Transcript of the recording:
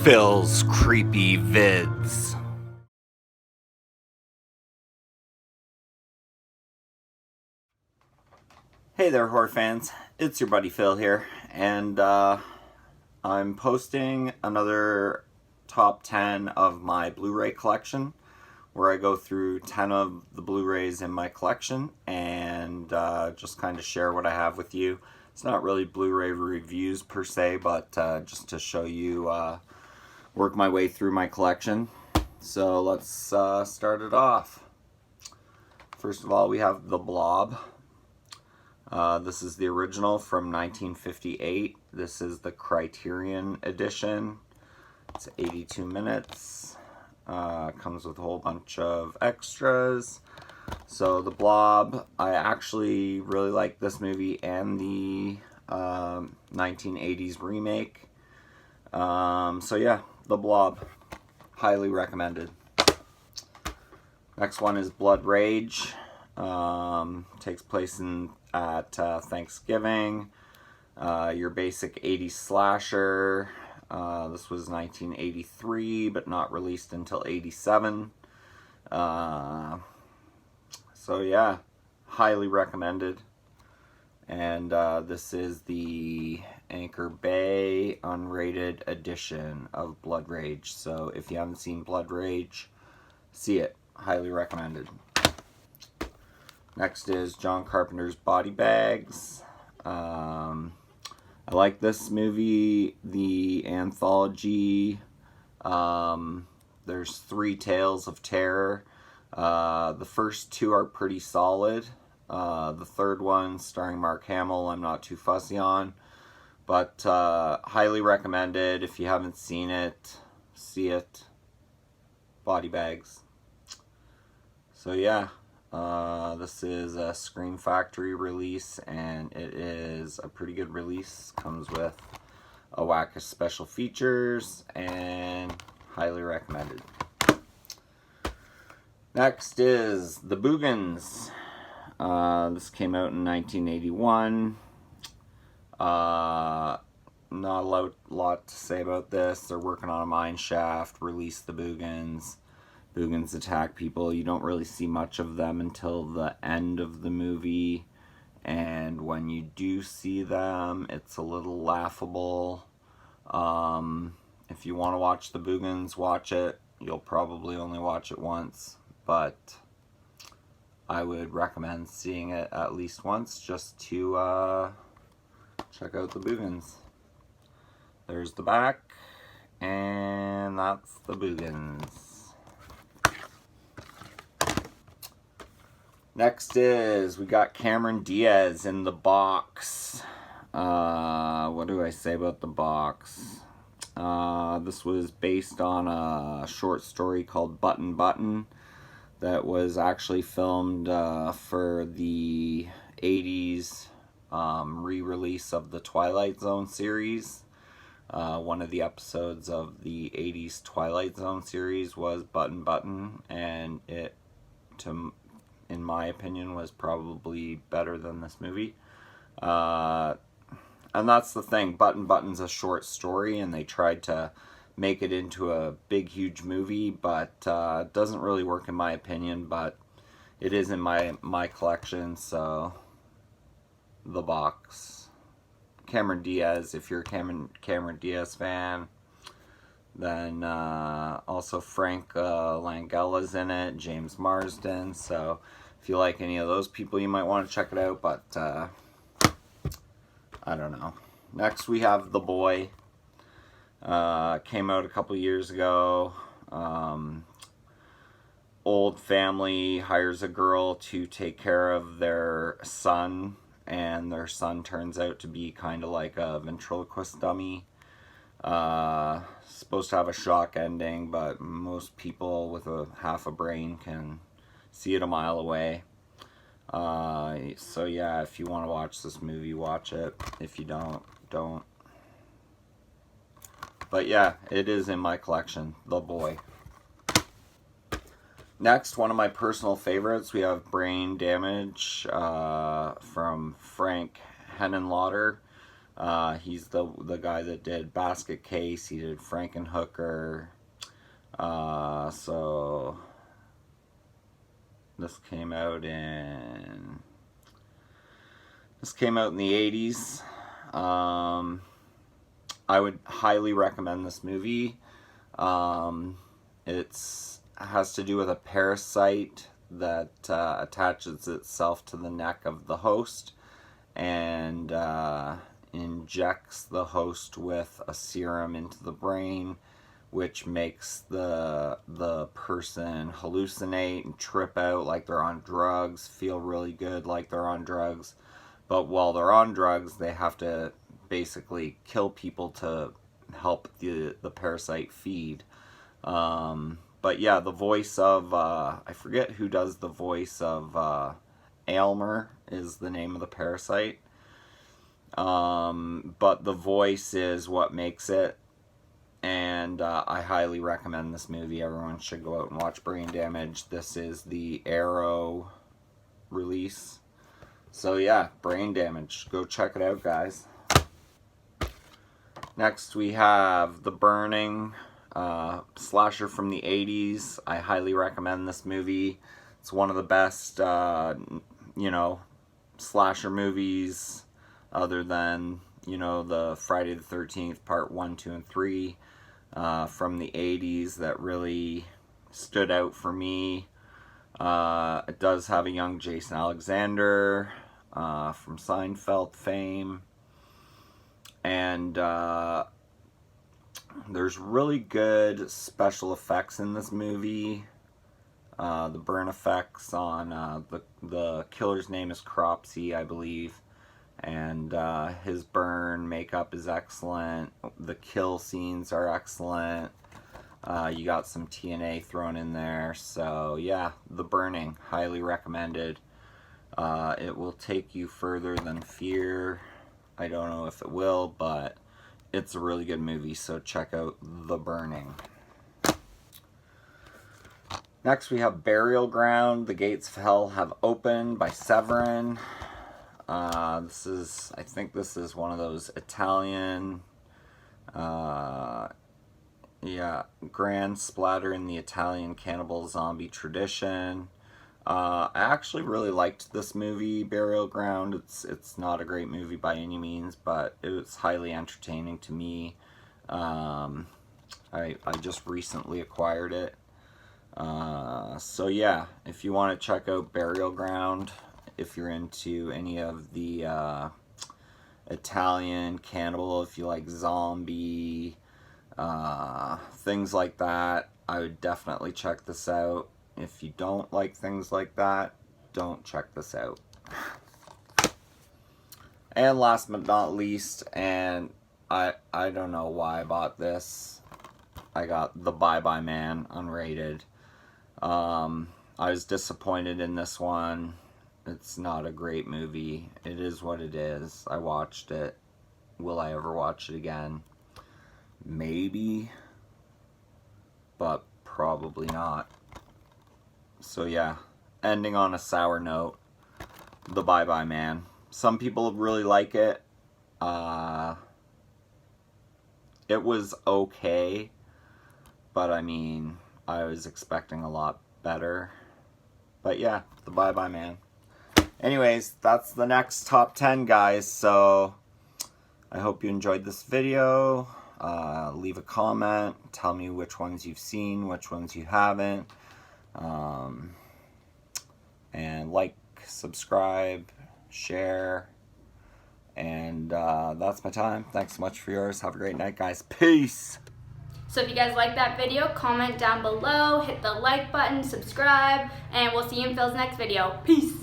Phil's Creepy Vids. Hey there, horror fans. It's your buddy Phil here, and I'm posting another top 10 of my Blu Ray collection, where I go through 10 of the Blu Rays in my collection and just kind of share what I have with you. It's not really Blu Ray reviews per se, but just to show you, work my way through my collection. So let's start it off. First of all, we have the Blob. This is the original from 1958. This is the Criterion edition. It's 82 minutes. Comes with a whole bunch of extras. So the Blob, I actually really like this movie and the 1980s remake. So yeah, the Blob, highly recommended. Next one is Blood Rage. Takes place at Thanksgiving. Your basic 80s slasher. This was 1983, but not released until 87. So yeah, highly recommended. And this is the Anchor Bay unrated edition of Blood Rage. So if you haven't seen Blood Rage, see it. Highly recommended. Next is John Carpenter's Body Bags. I like this movie, the anthology. There's 3 Tales of Terror. The first 2 are pretty solid. The third one, starring Mark Hamill, I'm not too fussy on. But highly recommended. If you haven't seen it, see it. Body Bags. So yeah, this is a Scream Factory release, and it is a pretty good release. Comes with a whack of special features, and highly recommended. Next is the Bougains. This came out in 1981. Not a lot to say about this. They're working on a mine shaft, release the Bougains. Bougains attack people. You don't really see much of them until the end of the movie. And when you do see them, it's a little laughable. If you want to watch the Bougains, watch it. You'll probably only watch it once. But I would recommend seeing it at least once just to check out the Bougains. There's the back, and that's the Bougains. Next is, we got Cameron Diaz in the box. What do I say about the box? This was based on a short story called Button Button that was actually filmed for the 80s re-release of the Twilight Zone series. One of the episodes of the 80s Twilight Zone series was Button Button, and it, in my opinion, was probably better than this movie. And that's the thing, Button Button's a short story, and they tried to make it into a big, huge movie, but it doesn't really work in my opinion, but it is in my collection, so the box. Cameron Diaz, if you're a Cameron Diaz fan. Then also Frank Langella's in it, James Marsden, so if you like any of those people, you might want to check it out, but I don't know. Next we have The Boy. Came out a couple years ago. Old family hires a girl to take care of their son, and their son turns out to be kind of like a ventriloquist dummy. Supposed to have a shock ending, but most people with half a brain can see it a mile away. So yeah, if you want to watch this movie, watch it. If you don't. But yeah, it is in my collection, The Boy. Next, one of my personal favorites, we have Brain Damage from Frank Henenlotter. He's the guy that did Basket Case. He did Frankenhooker. So this came out in the 80s. I would highly recommend this movie. It's has to do with a parasite that attaches itself to the neck of the host and injects the host with a serum into the brain, which makes the person hallucinate and trip out like they're on drugs, feel really good like they're on drugs. But while they're on drugs, they have to basically kill people to help the parasite feed. But yeah, the voice of, I forget who does the voice of Aylmer is the name of the parasite. But the voice is what makes it. And I highly recommend this movie. Everyone should go out and watch Brain Damage. This is the Arrow release. So yeah, Brain Damage. Go check it out, guys. Next we have The Burning, slasher from the 80s. I highly recommend this movie. It's one of the best, you know, slasher movies other than, you know, the Friday the 13th part 1, 2, and 3 from the 80s that really stood out for me. It does have a young Jason Alexander from Seinfeld fame. And there's really good special effects in this movie. The burn effects on the killer's name is Cropsey, I believe. And his burn makeup is excellent. The kill scenes are excellent. You got some TNA thrown in there. So yeah, The Burning, highly recommended. It will take you further than Fear. I don't know if it will, but it's a really good movie, so check out The Burning. Next we have Burial Ground, The Gates of Hell Have Opened by Severin. I think this is one of those Italian, grand splatter in the Italian cannibal zombie tradition. I actually really liked this movie, Burial Ground. It's not a great movie by any means, but it was highly entertaining to me. I just recently acquired it. So yeah, if you want to check out Burial Ground, if you're into any of the Italian cannibal, if you like zombie, things like that, I would definitely check this out. If you don't like things like that, don't check this out. And last but not least, and I don't know why I bought this, I got The Bye Bye Man unrated. I was disappointed in this one. It's not a great movie. It is what it is. I watched it. Will I ever watch it again? Maybe, but probably not. So yeah, ending on a sour note, The Bye Bye Man. Some people really like it. It was okay, but I mean, I was expecting a lot better. But yeah, The Bye Bye Man. Anyways, that's the next top 10, guys. So I hope you enjoyed this video. Leave a comment. Tell me which ones you've seen, which ones you haven't. And like, subscribe, share, and that's my time. Thanks so much for yours. Have a great night, guys. Peace. So if you guys like that video, comment down below, hit the like button, subscribe, and we'll see you in Phil's next video. Peace.